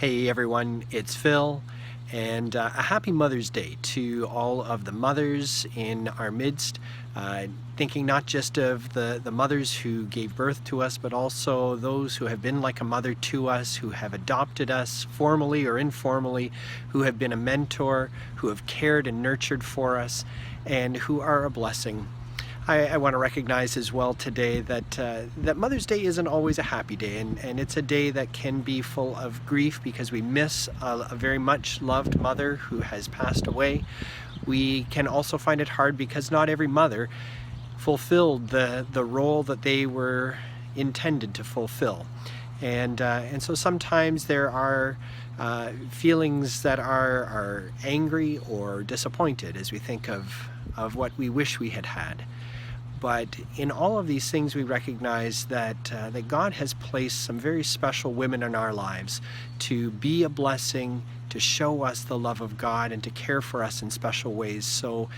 Hey everyone, it's Phil, and a happy Mother's Day to all of the mothers in our midst. Thinking not just of the mothers who gave birth to us, but also those who have been like a mother to us, who have adopted us formally or informally, who have been a mentor, who have cared and nurtured for us, and who are a blessing. I want to recognize as well today that that Mother's Day isn't always a happy day, and it's a day that can be full of grief because we miss a very much loved mother who has passed away. We can also find it hard because not every mother fulfilled the role that they were intended to fulfill. And so sometimes there are feelings that are angry or disappointed as we think of what we wish we had had. But in all of these things, we recognize that God has placed some very special women in our lives to be a blessing, to show us the love of God, and to care for us in special ways. So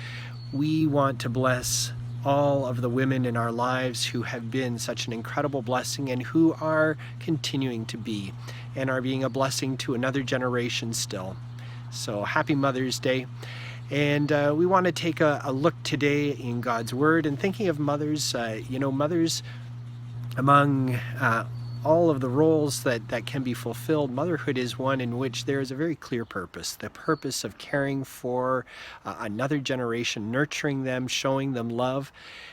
we want to bless all of the women in our lives who have been such an incredible blessing and who are continuing to be and are being a blessing to another generation still. So happy Mother's Day. And we want to take a look today in God's Word and thinking of mothers, mothers among all of the roles that can be fulfilled. Motherhood is one in which there is a very clear purpose, the purpose of caring for another generation, nurturing them, showing them love,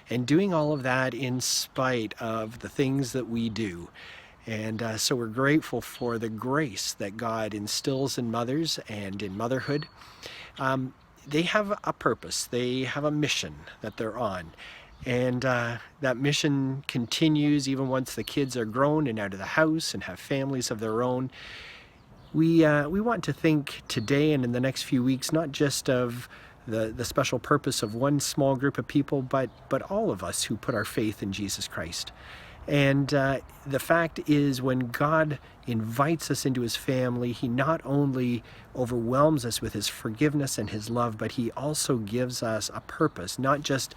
and doing all of that in spite of the things that we do. And so we're grateful for the grace that God instills in mothers and in motherhood. They have a purpose, they have a mission that they're on. And that mission continues even once the kids are grown and out of the house and have families of their own. We want to think today and in the next few weeks not just of the special purpose of one small group of people, but all of us who put our faith in Jesus Christ. And the fact is, when God invites us into his family, he not only overwhelms us with his forgiveness and his love, but he also gives us a purpose, not just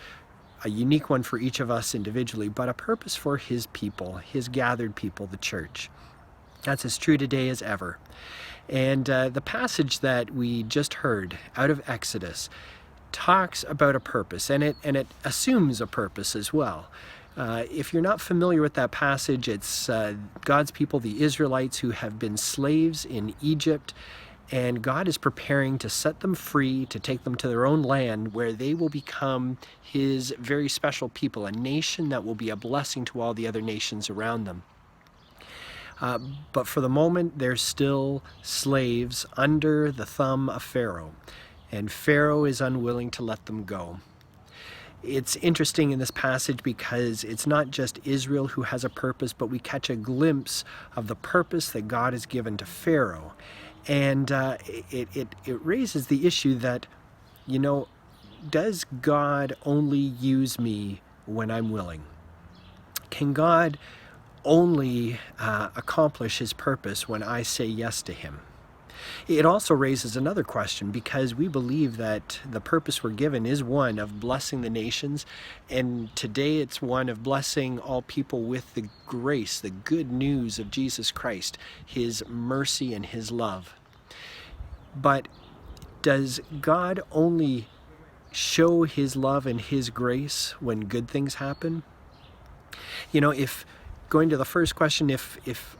a unique one for each of us individually, but a purpose for his people, his gathered people, the church. That's as true today as ever. And the passage that we just heard out of Exodus talks about a purpose, and it assumes a purpose as well. If you're not familiar with that passage, it's God's people, the Israelites, who have been slaves in Egypt, and God is preparing to set them free, to take them to their own land where they will become his very special people, a nation that will be a blessing to all the other nations around them. But for the moment, they're still slaves under the thumb of Pharaoh, and Pharaoh is unwilling to let them go. It's interesting in this passage because it's not just Israel who has a purpose, but we catch a glimpse of the purpose that God has given to Pharaoh. And it raises the issue that, does God only use me when I'm willing? Can God only accomplish his purpose when I say yes to him? It also raises another question, because we believe that the purpose we're given is one of blessing the nations, and today it's one of blessing all people with the grace, the good news of Jesus Christ, his mercy and his love. But does God only show his love and his grace when good things happen? If going to the first question, if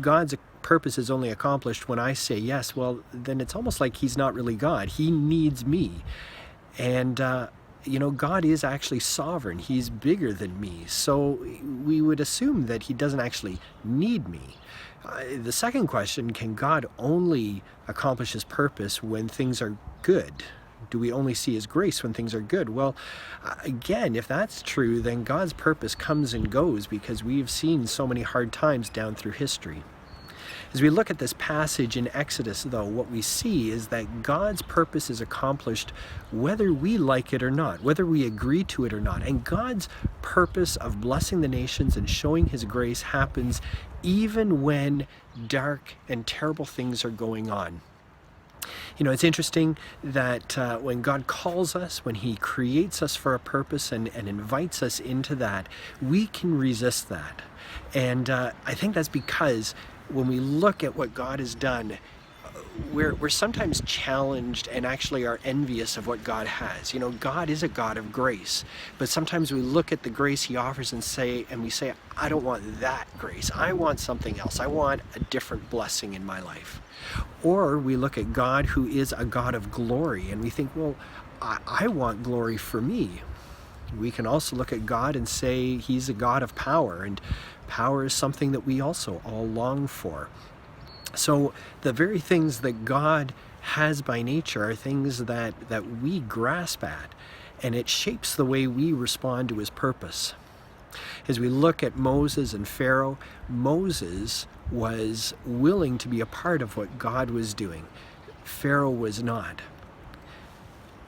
God's purpose is only accomplished when I say yes, well, then it's almost like he's not really God. He needs me. And, God is actually sovereign. He's bigger than me. So we would assume that he doesn't actually need me. The second question, can God only accomplish his purpose when things are good? Do we only see his grace when things are good? Well, again, if that's true, then God's purpose comes and goes, because we've seen so many hard times down through history. As we look at this passage in Exodus, though, what we see is that God's purpose is accomplished whether we like it or not, whether we agree to it or not. And God's purpose of blessing the nations and showing his grace happens even when dark and terrible things are going on. It's interesting that when God calls us, when he creates us for a purpose and invites us into that, we can resist that. And I think that's because when we look at what God has done, we're sometimes challenged and actually are envious of what God has. You know, God is a God of grace, but sometimes we look at the grace he offers and we say, I don't want that grace. I want something else. I want a different blessing in my life. Or we look at God, who is a God of glory, and we think, well, I want glory for me. We can also look at God and say he's a God of power, and power is something that we also all long for. So the very things that God has by nature are things that we grasp at, and it shapes the way we respond to his purpose. As we look at Moses and Pharaoh, Moses was willing to be a part of what God was doing. Pharaoh was not.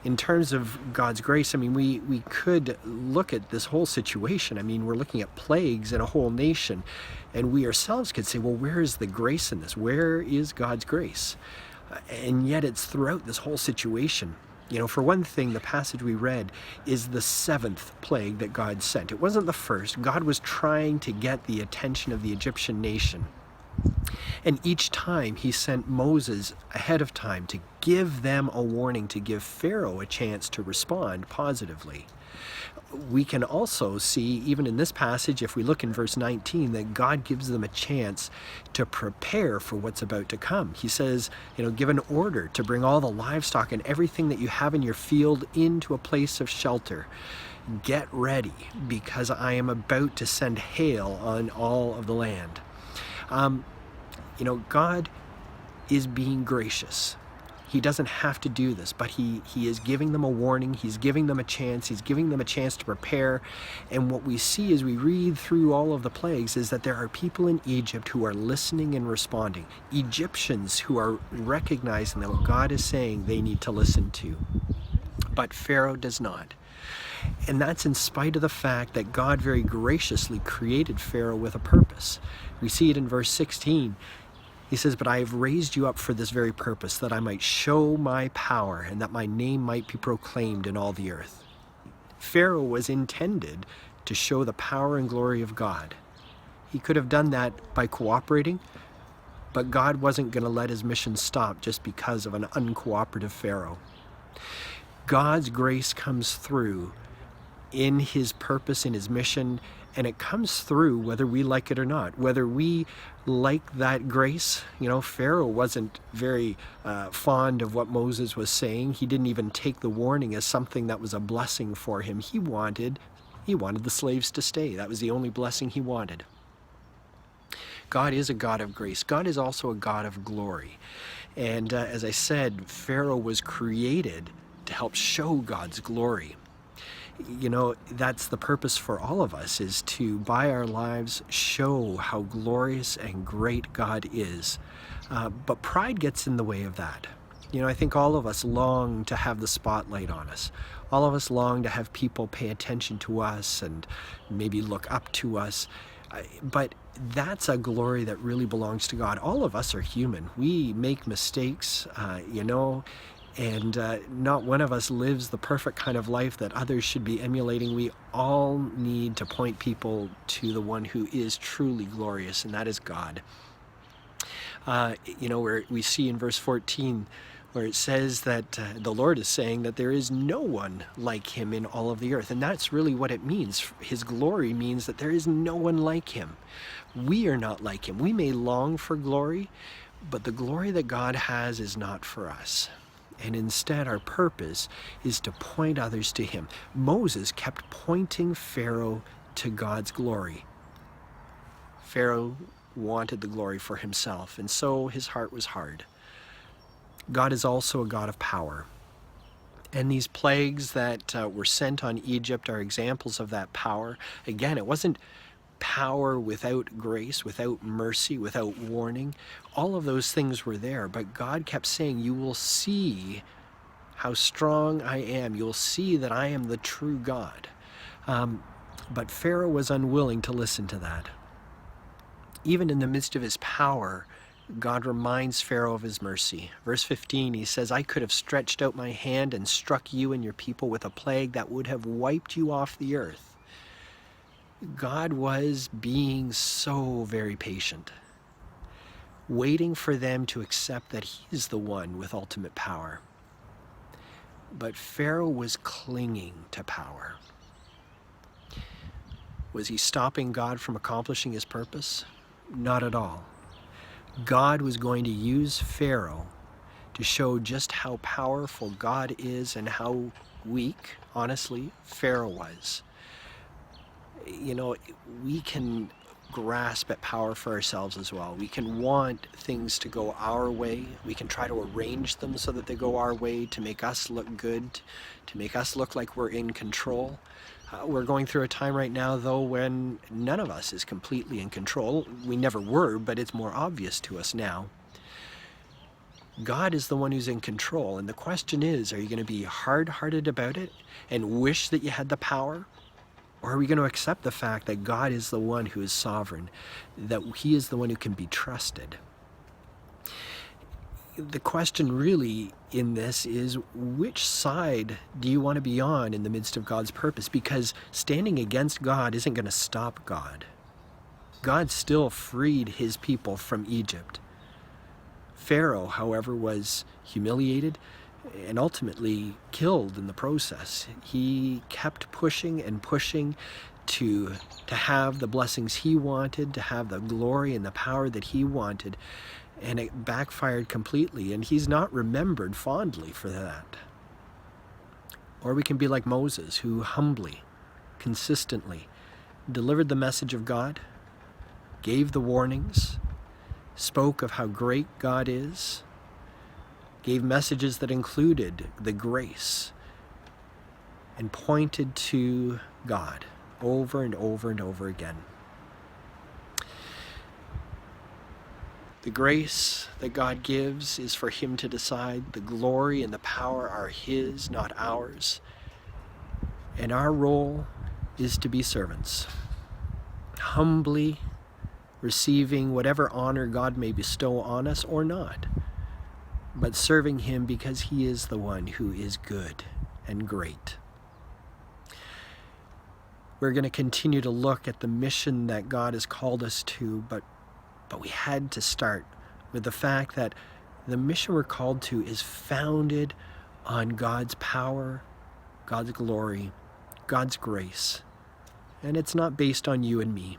In terms of God's grace, I mean, we could look at this whole situation. I mean, we're looking at plagues in a whole nation, and we ourselves could say, well, where is the grace in this? Where is God's grace? And yet it's throughout this whole situation. You know, for one thing, the passage we read is the 7th plague that God sent. It wasn't the first. God was trying to get the attention of the Egyptian nation. And each time he sent Moses ahead of time to give them a warning, to give Pharaoh a chance to respond positively. We can also see, even in this passage, if we look in verse 19, that God gives them a chance to prepare for what's about to come. He says, you know, give an order to bring all the livestock and everything that you have in your field into a place of shelter. Get ready, because I am about to send hail on all of the land. You know, God is being gracious. He doesn't have to do this, but he is giving them a warning. He's giving them a chance. He's giving them a chance to prepare. And what we see as we read through all of the plagues is that there are people in Egypt who are listening and responding. Egyptians who are recognizing that what God is saying they need to listen to. But Pharaoh does not. And that's in spite of the fact that God very graciously created Pharaoh with a purpose. We see it in verse 16. He says, but I have raised you up for this very purpose, that I might show my power and that my name might be proclaimed in all the earth. Pharaoh was intended to show the power and glory of God. He could have done that by cooperating, but God wasn't going to let his mission stop just because of an uncooperative Pharaoh. God's grace comes through in his purpose, in his mission, and it comes through whether we like it or not. Whether we like that grace, you know, Pharaoh wasn't very fond of what Moses was saying. He didn't even take the warning as something that was a blessing for him. He wanted the slaves to stay. That was the only blessing he wanted. God is a God of grace. God is also a God of glory. And as I said, Pharaoh was created to help show God's glory. You know, that's the purpose for all of us, is to, by our lives, show how glorious and great God is. But pride gets in the way of that. You know, I think all of us long to have the spotlight on us. All of us long to have people pay attention to us and maybe look up to us. But that's a glory that really belongs to God. All of us are human. We make mistakes, you know, and not one of us lives the perfect kind of life that others should be emulating. We all need to point people to the one who is truly glorious, and that is God. You know, where we see in verse 14, where it says that the Lord is saying that there is no one like him in all of the earth. And that's really what it means. His glory means that there is no one like him. We are not like him. We may long for glory, but the glory that God has is not for us. And instead, our purpose is to point others to him. Moses kept pointing Pharaoh to God's glory. Pharaoh wanted the glory for himself, and so his heart was hard. God is also a God of power. And these plagues that were sent on Egypt are examples of that power. Again, it wasn't power without grace, without mercy, without warning. All of those things were there, but God kept saying, you will see how strong I am. You'll see that I am the true God. But Pharaoh was unwilling to listen to that. Even in the midst of his power, God reminds Pharaoh of his mercy. Verse 15, he says, I could have stretched out my hand and struck you and your people with a plague that would have wiped you off the earth. God was being so very patient. waiting for them to accept that he's the one with ultimate power. But Pharaoh was clinging to power. Was he stopping God from accomplishing his purpose? Not at all. God was going to use Pharaoh to show just how powerful God is and how weak, honestly, Pharaoh was. You know, we can grasp at power for ourselves as well. We can want things to go our way. We can try to arrange them so that they go our way to make us look good, to make us look like we're in control. We're going through a time right now, though, when none of us is completely in control. We never were, but it's more obvious to us now. God is the one who's in control, and the question is, are you going to be hard-hearted about it and wish that you had the power? Or are we going to accept the fact that God is the one who is sovereign, that he is the one who can be trusted? The question really in this is, which side do you want to be on in the midst of God's purpose? Because standing against God isn't going to stop God. God still freed his people from Egypt. Pharaoh, however, was humiliated and ultimately killed in the process. He kept pushing and pushing to have the blessings he wanted, to have the glory and the power that he wanted, and it backfired completely, and he's not remembered fondly for that. Or we can be like Moses, who humbly, consistently delivered the message of God, gave the warnings, spoke of how great God is, gave messages that included the grace, and pointed to God over and over and over again. The grace that God gives is for him to decide. The glory and the power are his, not ours. And our role is to be servants, humbly receiving whatever honor God may bestow on us or not, but serving him because he is the one who is good and great. We're going to continue to look at the mission that God has called us to, but we had to start with the fact that the mission we're called to is founded on God's power, God's glory, God's grace. And it's not based on you and me,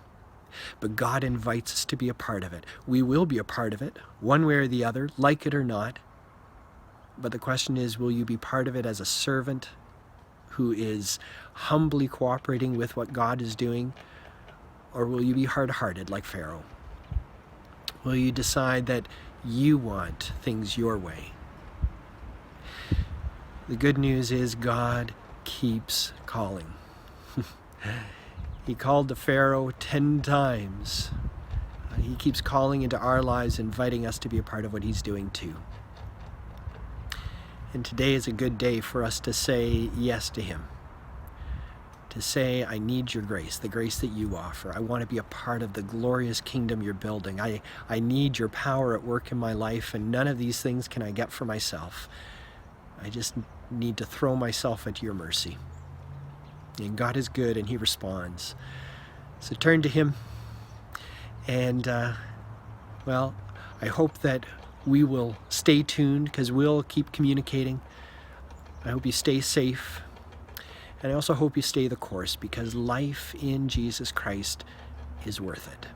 but God invites us to be a part of it. We will be a part of it, one way or the other, like it or not. But the question is, will you be part of it as a servant who is humbly cooperating with what God is doing? Or will you be hard-hearted like Pharaoh? Will you decide that you want things your way? The good news is God keeps calling. He called to Pharaoh 10 times. He keeps calling into our lives, inviting us to be a part of what he's doing too. And today is a good day for us to say yes to him. To say, I need your grace, the grace that you offer. I want to be a part of the glorious kingdom you're building. I need your power at work in my life, and none of these things can I get for myself. I just need to throw myself at your mercy. And God is good, and he responds. So turn to him, and well, I hope that we will stay tuned, because we'll keep communicating. I hope you stay safe. And I also hope you stay the course, because life in Jesus Christ is worth it.